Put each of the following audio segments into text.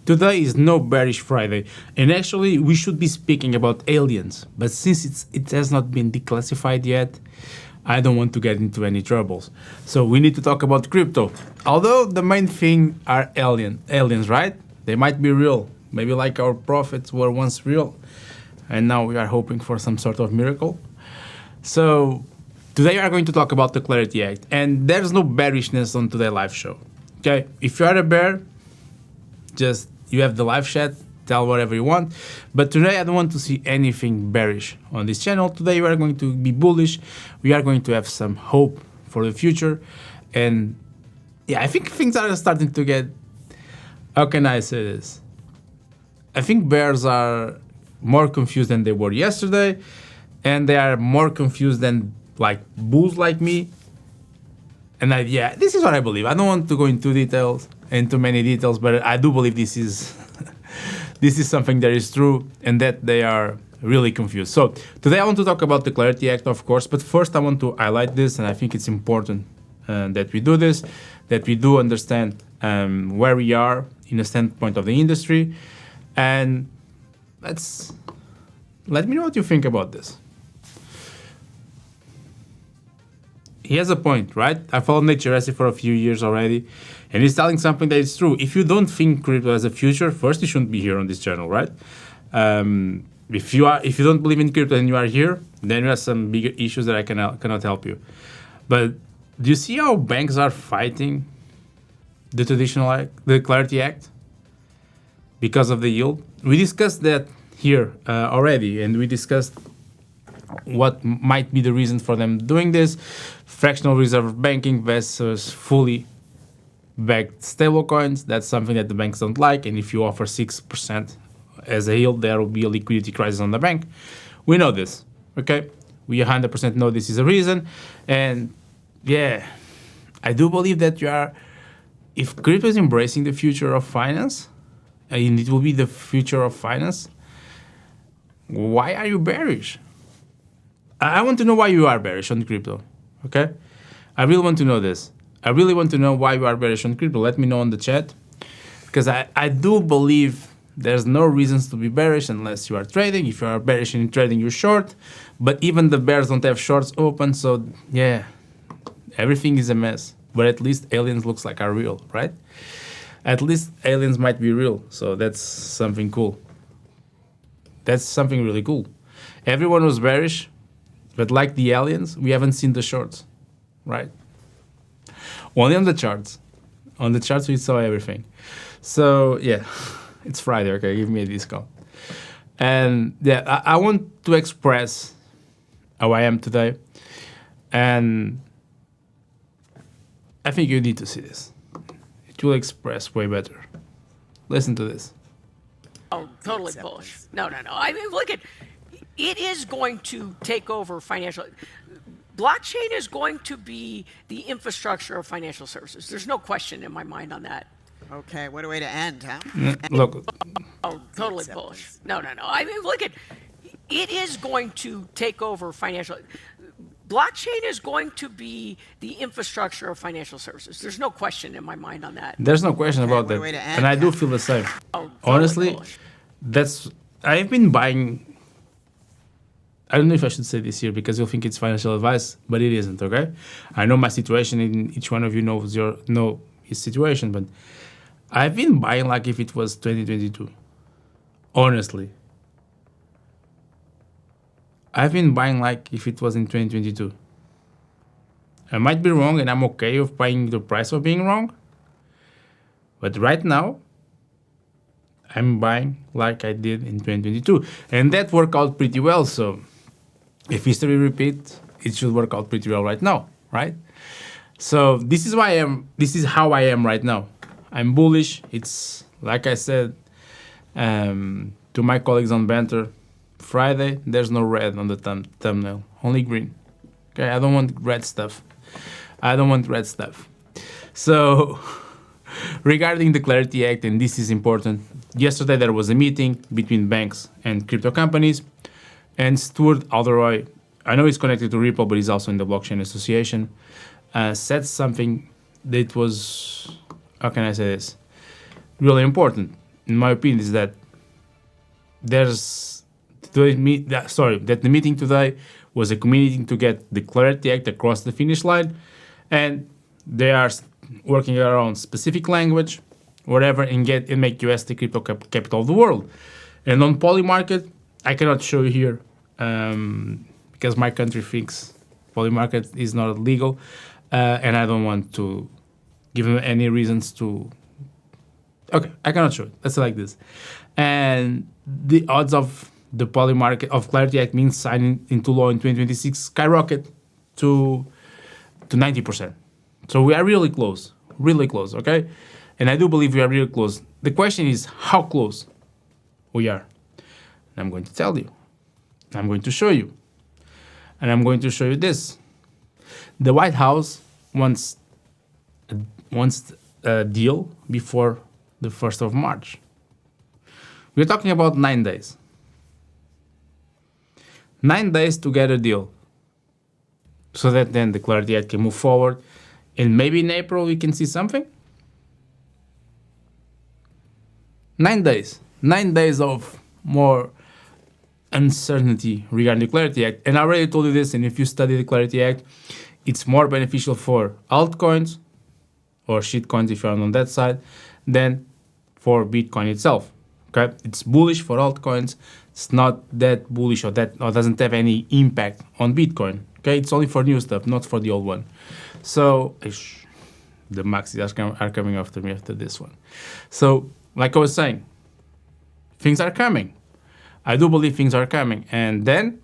Today is no bearish Friday, and actually we should be speaking about aliens, but since it has not been declassified yet, I don't want to get into any troubles. So we need to talk about crypto. Although the main thing are aliens, right? They might be real, maybe like our prophets were once real, and now we are hoping for some sort of miracle. So today we are going to talk about the Clarity Act, and there's no bearishness on today's live show. Okay, if you are a bear, just you have the live chat, tell whatever you want. But today I don't want to see anything bearish on this channel. Today we are going to be bullish. We are going to have some hope for the future. And yeah, I think things are starting to get, how can I say this? I think bears are more confused than they were yesterday. And they are more confused than like bulls like me. And yeah, this is what I believe. I don't want to go into many details, but I do believe this is this is something that is true and that they are really confused. So today I want to talk about the Clarity Act, of course, but first I want to highlight this, and I think it's important that we do this, that we do understand where we are in a standpoint of the industry, and let me know what you think about this. He has a point, right? I followed 𝗕𝗟𝗢𝗙𝗶𝘴 for a few years already, and he's telling something that is true. If you don't think crypto has a future, first you shouldn't be here on this channel, right? If you don't believe in crypto and you are here, then you have some bigger issues that I cannot help you. But do you see how banks are fighting the the Clarity Act because of the yield? We discussed that here already, and we discussed what might be the reason for them doing this. Fractional reserve banking versus fully backed stablecoins. That's something that the banks don't like. And if you offer 6% as a yield, there will be a liquidity crisis on the bank. We know this, okay? We 100% know this is a reason. And yeah, I do believe that if crypto is embracing the future of finance, and it will be the future of finance, why are you bearish? I want to know why you are bearish on crypto, okay? I really want to know this. I really want to know why you are bearish on crypto. Let me know in the chat, because I do believe there's no reasons to be bearish unless you are trading. If you are bearish in trading, you're short. But even the bears don't have shorts open, so yeah, everything is a mess. But at least aliens looks like are real, right? At least aliens might be real, so that's something cool. That's something really cool. Everyone was bearish, but like the aliens, we haven't seen the shorts, right? Only on the charts. On the charts, we saw everything. So yeah, it's Friday, okay, give me a discount. And yeah, I want to express how I am today. And I think you need to see this. It will express way better. Listen to this. Oh, totally bullish. No. I mean, look at, it is going to take over financial. Blockchain is going to be the infrastructure of financial services. There's no question in my mind on that. Okay, what a way to end, huh? Look. Oh, totally bullish. No. I mean, look at, it is going to take over financial. Blockchain is going to be the infrastructure of financial services. There's no question in my mind on that. There's no question about that. And I do feel the same. Honestly, I've been buying. I don't know if I should say this here because you'll think it's financial advice, but it isn't, okay? I know my situation, and each one of you knows his situation, but I've been buying like if it was 2022. Honestly. I've been buying like if it was in 2022. I might be wrong, and I'm okay with paying the price of being wrong. But right now, I'm buying like I did in 2022. And that worked out pretty well, so if history repeats, it should work out pretty well right now, right? So this is how I am right now. I'm bullish. It's like I said to my colleagues on Banter, Friday, there's no red on the thumbnail, only green. Okay, I don't want red stuff. So regarding the Clarity Act, and this is important, yesterday there was a meeting between banks and crypto companies, and 𝗕𝗟𝗢𝗙𝗿, I know he's connected to Ripple, but he's also in the Blockchain Association, said something that was, how can I say this, really important. in my opinion, is that that the meeting today was a community to get the Clarity Act across the finish line, and they are working around specific language, whatever, and make US the crypto capital of the world. And on Polymarket, I cannot show you here because my country thinks Polymarket is not legal, and I don't want to give them any reasons to. Okay, I cannot show it. Let's say like this. And the odds of the Polymarket of Clarity Act means signing into law in 2026 skyrocket to 90%. So we are really close, okay? And I do believe we are really close. The question is how close we are. And I'm going to tell you. I'm going to show you. And I'm going to show you this. The White House wants a deal before the 1st of March. We're talking about 9 days. 9 days to get a deal. So that then the Clarity Act can move forward. And maybe in April we can see something. 9 days. 9 days of more uncertainty regarding the Clarity Act. And I already told you this, and if you study the Clarity Act, it's more beneficial for altcoins, or shitcoins if you're on that side, than for Bitcoin itself. Okay, it's bullish for altcoins. It's not that bullish or doesn't have any impact on Bitcoin. Okay, it's only for new stuff, not for the old one. So the maxis are coming after me after this one. So like I was saying, things are coming. I do believe things are coming. And then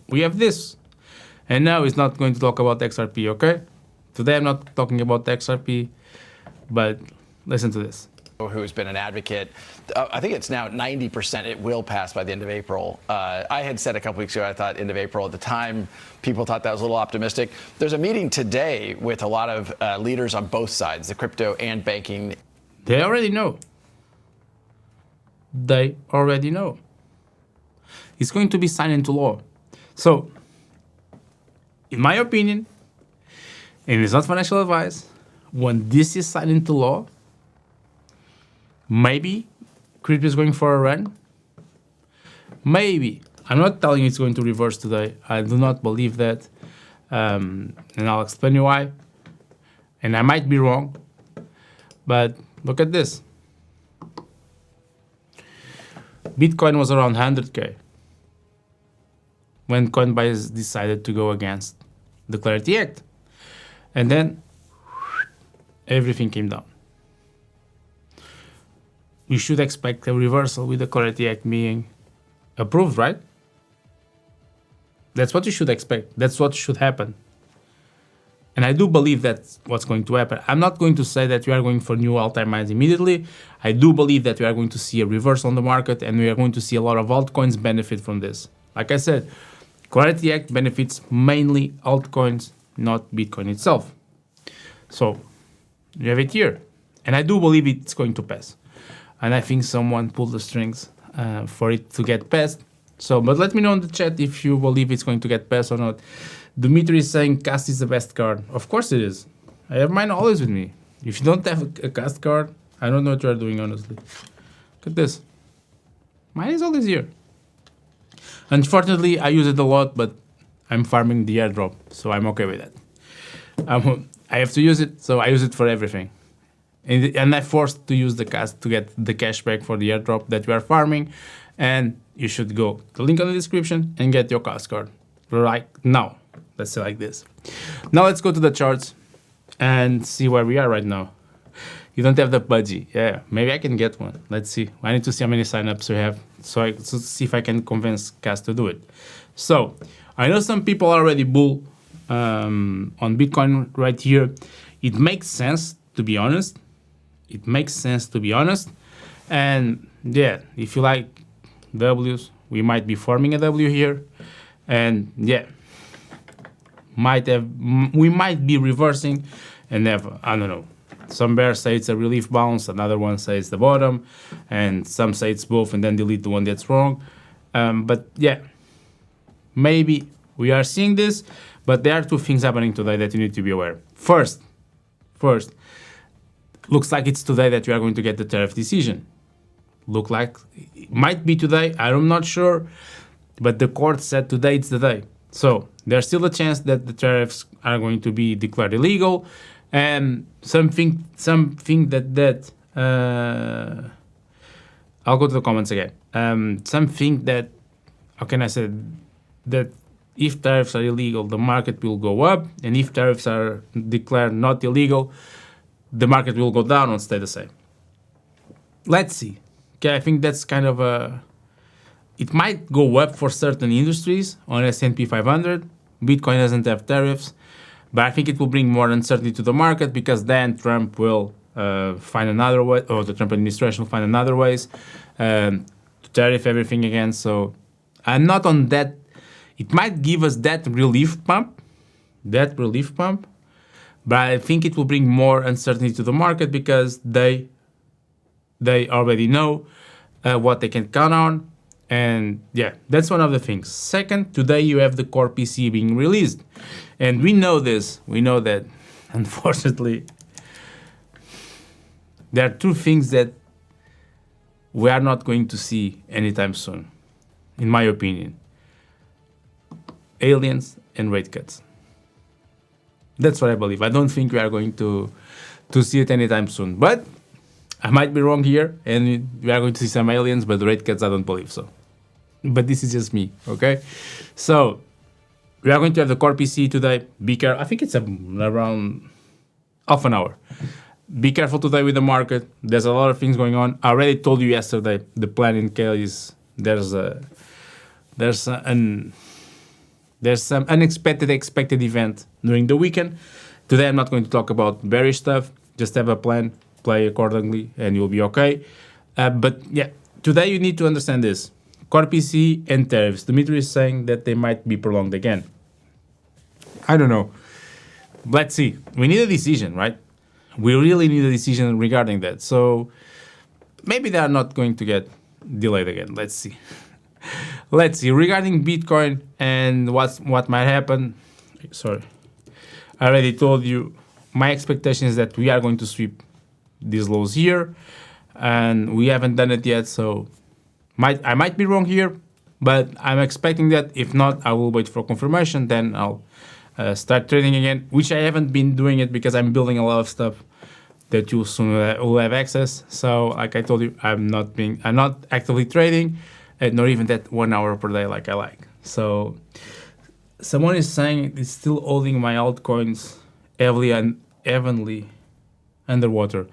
we have this. And now it's not going to talk about XRP, okay? Today I'm not talking about XRP, but listen to this. Who's been an advocate. I think it's now 90% it will pass by the end of April. I had said a couple weeks ago I thought end of April. At the time, people thought that was a little optimistic. There's a meeting today with a lot of leaders on both sides, the crypto and banking. They already know. They already know. It's going to be signed into law. So, in my opinion, and it's not financial advice, when this is signed into law, maybe crypto is going for a run. Maybe. I'm not telling you it's going to reverse today. I do not believe that. And I'll explain you why. And I might be wrong. But look at this. Bitcoin was around 100K when Coinbase decided to go against the Clarity Act. And then everything came down. We should expect a reversal with the Clarity Act being approved, right? That's what you should expect. That's what should happen. And I do believe that's what's going to happen. I'm not going to say that we are going for new all-time highs immediately. I do believe that we are going to see a reversal on the market, and we are going to see a lot of altcoins benefit from this. Like I said, Clarity Act benefits mainly altcoins, not Bitcoin itself. So you have it here. And I do believe it's going to pass. And I think someone pulled the strings for it to get passed. So, but let me know in the chat if you believe it's going to get passed or not. 𝗕𝗏 is saying cast is the best card. Of course it is. I have mine always with me. If you don't have a cast card, I don't know what you are doing, honestly. Look at this. Mine is always here. Unfortunately, I use it a lot, but I'm farming the airdrop, so I'm okay with that. I have to use it, so I use it for everything. And I'm forced to use the cast to get the cashback for the airdrop that we are farming. And you should go to the link on the description and get your cast card right now. Let's say like this. Now let's go to the charts and see where we are right now. You don't have the 𝗕𝗫𝗁. Yeah, maybe I can get one. Let's see. I need to see how many signups we have so see if I can convince Cast to do it. So I know some people are already bull on Bitcoin right here. It makes sense, to be honest. It makes sense, to be honest. And yeah, if you like Ws, we might be forming a W here. And yeah, we might be reversing and have, I don't know, some bears say it's a relief bounce, another one says the bottom, and some say it's both and then delete the one that's wrong. But yeah, maybe we are seeing this, but there are two things happening today that you need to be aware. First, looks like it's today that we are going to get the tariff decision. look like. It might be today. I'm not sure. But the court said today it's the day. So there's still a chance that the tariffs are going to be declared illegal. And something that I'll go to the comments again. Something that, how can I say, that if tariffs are illegal, the market will go up. And if tariffs are declared not illegal, the market will go down or stay the same. Let's see. Okay, I think that's kind of a... It might go up for certain industries on S&P 500. Bitcoin doesn't have tariffs. But I think it will bring more uncertainty to the market because then Trump will find another way, or the Trump administration will find another ways to tariff everything again. So I'm not on that. It might give us that relief pump, but I think it will bring more uncertainty to the market because they already know what they can count on. And yeah, that's one of the things. Second, today you have the 𝗕𝗅𝗏𝗃 being released. And we know this. We know that, unfortunately, there are two things that we are not going to see anytime soon, in my opinion. Aliens and rate cuts. That's what I believe. I don't think we are going to see it anytime soon. But I might be wrong here, and we are going to see some aliens, but rate cuts, I don't believe so. But this is just me, okay? So we are going to have the 𝗕𝗅𝗏𝗃 today. Be careful. I think it's around half an hour. Be careful today with the market. There's a lot of things going on. I already told you yesterday, the plan in Kel is there's some unexpected expected event during the weekend. Today I'm not going to talk about bearish stuff. Just have a plan, play accordingly, and you'll be okay. But yeah, today you need to understand this. 𝗕𝗏𝗃 and tariffs. Ďmitrij is saying that they might be prolonged again. I don't know. Let's see. We need a decision, right? We really need a decision regarding that. So maybe they are not going to get delayed again. Let's see. Let's see. Regarding Bitcoin and what might happen. Sorry. I already told you my expectation is that we are going to sweep these lows here. And we haven't done it yet, so I might be wrong here, but I'm expecting that. If not, I will wait for confirmation. Then I'll start trading again, which I haven't been doing it because I'm building a lot of stuff that you soon will have access. So, like I told you, I'm not actively trading, nor even that 1 hour per day like I like. So, someone is saying it's still holding my altcoins heavily underwater.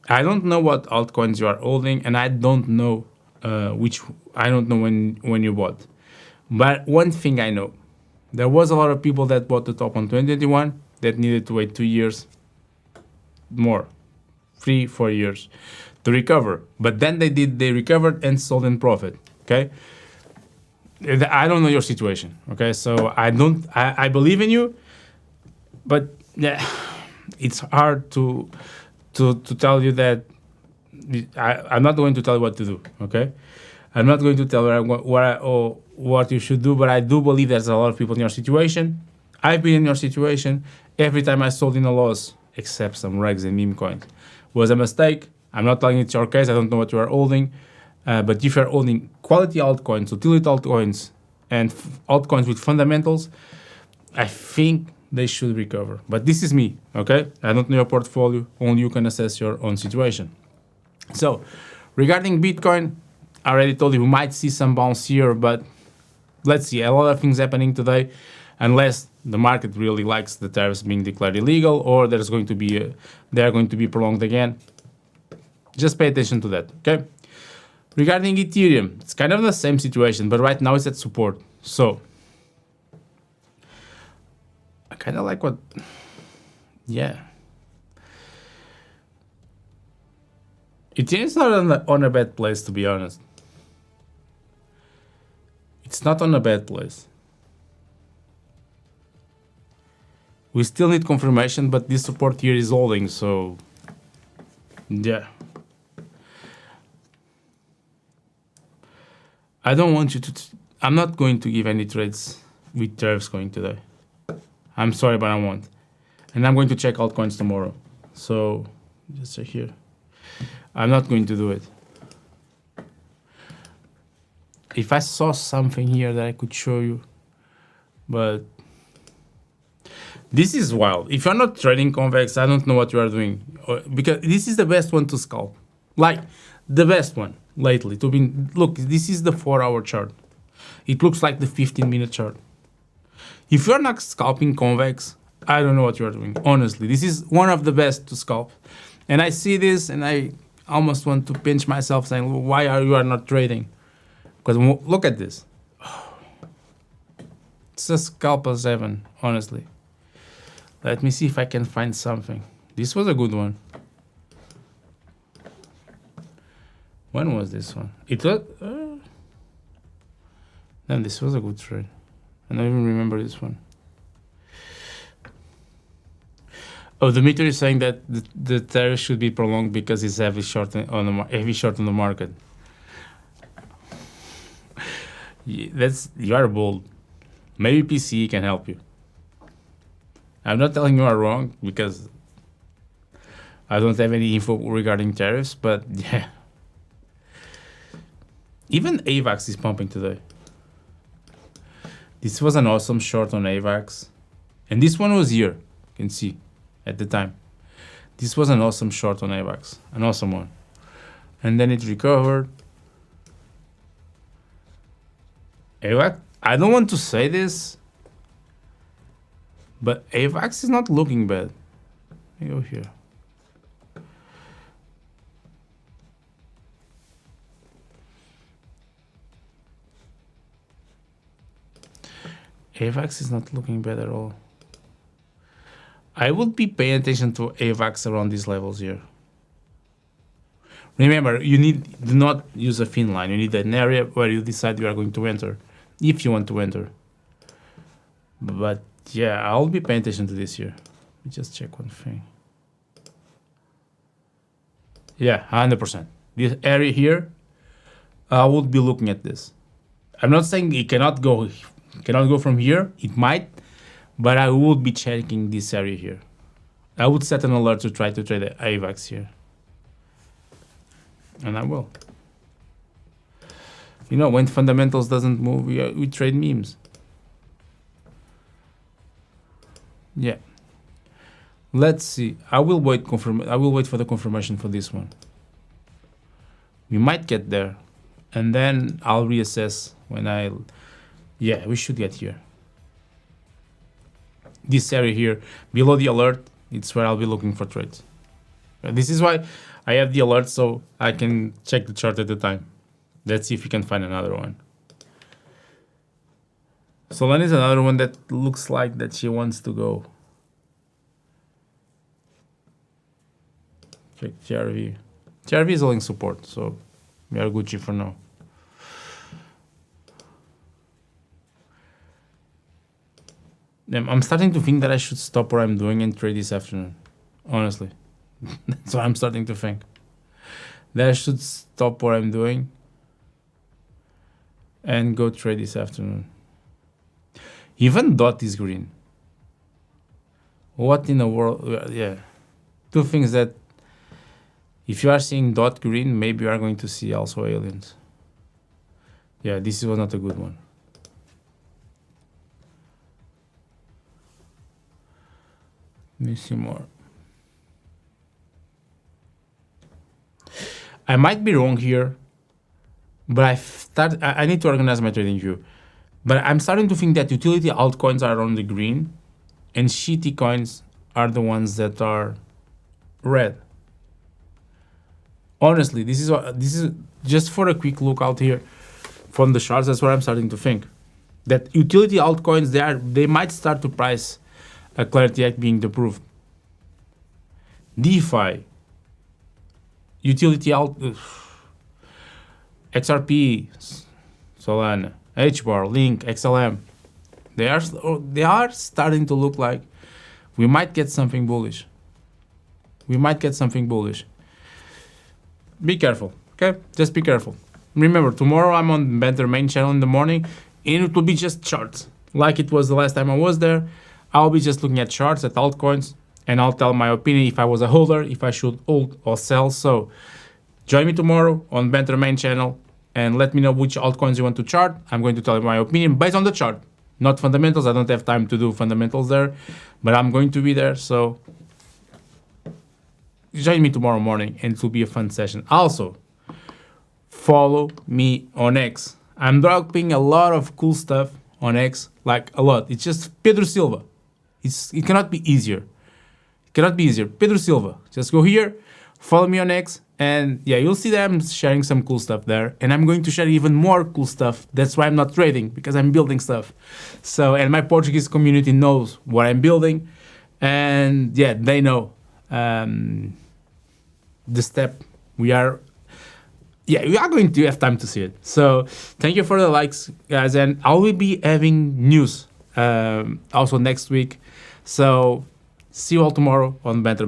I don't know what altcoins you are holding, and I don't know when you bought. But one thing I know, there was a lot of people that bought the top on 2021 that needed to wait 2 years more, 3-4 years to recover. But then they recovered and sold in profit. Okay. I don't know your situation. Okay. So I believe in you, but yeah, it's hard to tell you that. I'm not going to tell you what to do, okay? I'm not going to tell you what you should do, but I do believe there's a lot of people in your situation. I've been in your situation. Every time I sold in a loss, except some regs and meme coins, was a mistake. I'm not telling it's your case. I don't know what you are holding. But if you're holding quality altcoins, utility altcoins, and altcoins with fundamentals, I think they should recover. But this is me, okay? I don't know your portfolio. Only you can assess your own situation. So, regarding Bitcoin, I already told you we might see some bounce here, but let's see. A lot of things happening today, unless the market really likes the tariffs being declared illegal, or they are going to be prolonged again. Just pay attention to that, okay? Regarding Ethereum, it's kind of the same situation, but right now it's at support. So, I kind of like yeah. Ethereum is not on a bad place, to be honest. It's not on a bad place. We still need confirmation, but this support here is holding, so yeah. I don't want you to... I'm not going to give any trades with tariffs going today. I'm sorry, but I won't. And I'm going to check altcoins tomorrow. So, just check here. I'm not going to do it. if I saw something here that I could show you, but this is wild. If you're not trading convex, I don't know what you are doing, because this is the best one to scalp, like the best one lately. Look, this is the 4-hour chart. It looks like the 15-minute chart. If you're not scalping convex, I don't know what you're doing. Honestly, this is one of the best to scalp. And I see this, and I almost want to pinch myself, saying, "Why are you not trading?" Because look at this. It's a scalper 7, honestly. Let me see if I can find something. This was a good one. When was this one? It was. Then this was a good trade. I don't even remember this one. Oh, 𝗕𝗟𝗢𝗙 is saying that the tariff should be prolonged because it's heavy short on the market. You are bold. Maybe PCE can help you. I'm not telling you are wrong because I don't have any info regarding tariffs, but yeah. Even AVAX is pumping today. This was an awesome short on AVAX. And this one was here, you can see, at the time. This was an awesome short on AVAX, an awesome one. And then it recovered. AVAX, I don't want to say this, but AVAX is not looking bad. Let me go here. AVAX is not looking bad at all. I would be paying attention to AVAX around these levels here. Remember, do not use a thin line. You need an area where you decide you are going to enter, if you want to enter. But yeah, I'll be paying attention to this here. Let me just check one thing. Yeah, 100%. This area here, I would be looking at this. I'm not saying it cannot go from here. It might, but I would be checking this area here. I would set an alert to try to trade the AVAX here. And I will. You know, when fundamentals doesn't move, we trade memes. Yeah. Let's see. I will wait for the confirmation for this one. We might get there, and then I'll reassess when yeah, we should get here. This area here, below the alert, it's where I'll be looking for trades. This is why I have the alert, so I can check the chart at the time. Let's see if we can find another one. Solana is another one that looks like that she wants to go. Check 𝗕𝗟𝗢𝗙. 𝗕𝗟𝗢𝗙 is holding support, so we are Gucci for now. I'm starting to think that I should stop what I'm doing and trade this afternoon. Honestly. That's what I'm starting to think. That I should stop what I'm doing and go trade this afternoon. Even DOT is green. What in the world? Yeah. Two things that if you are seeing DOT green, maybe you are going to see also aliens. Yeah, this was not a good one. Let me see more. I might be wrong here, but I need to organize my trading view. But I'm starting to think that utility altcoins are on the green and shitty coins are the ones that are red. Honestly, this is just for a quick look out here from the charts. That's what I'm starting to think. That utility altcoins, they might start to price a Clarity Act being approved. DeFi, utility XRP, Solana, HBAR, Link, XLM, they are starting to look like we might get something bullish. We might get something bullish. Be careful, okay? Just be careful. Remember, tomorrow I'm on Banter main channel in the morning, and it will be just charts. Like it was the last time I was there, I'll be just looking at charts, at altcoins, and I'll tell my opinion if I was a holder, if I should hold or sell. So join me tomorrow on Banter main channel. and let me know which altcoins you want to chart. I'm going to tell you my opinion based on the chart, not fundamentals. I don't have time to do fundamentals there, but I'm going to be there. So join me tomorrow morning and it will be a fun session. Also, follow me on X. I'm dropping a lot of cool stuff on X, like a lot. It's just 𝗕𝗓𝗙. It cannot be easier. It cannot be easier. 𝗕𝗓𝗙. Just go here, follow me on X, and yeah, you'll see that I'm sharing some cool stuff there. And I'm going to share even more cool stuff. That's why I'm not trading, because I'm building stuff. So, and my Portuguese community knows what I'm building. And yeah, they know the step we are. Yeah, we are going to have time to see it. So thank you for the likes, guys. And I will be having news also next week. So see you all tomorrow on Banter.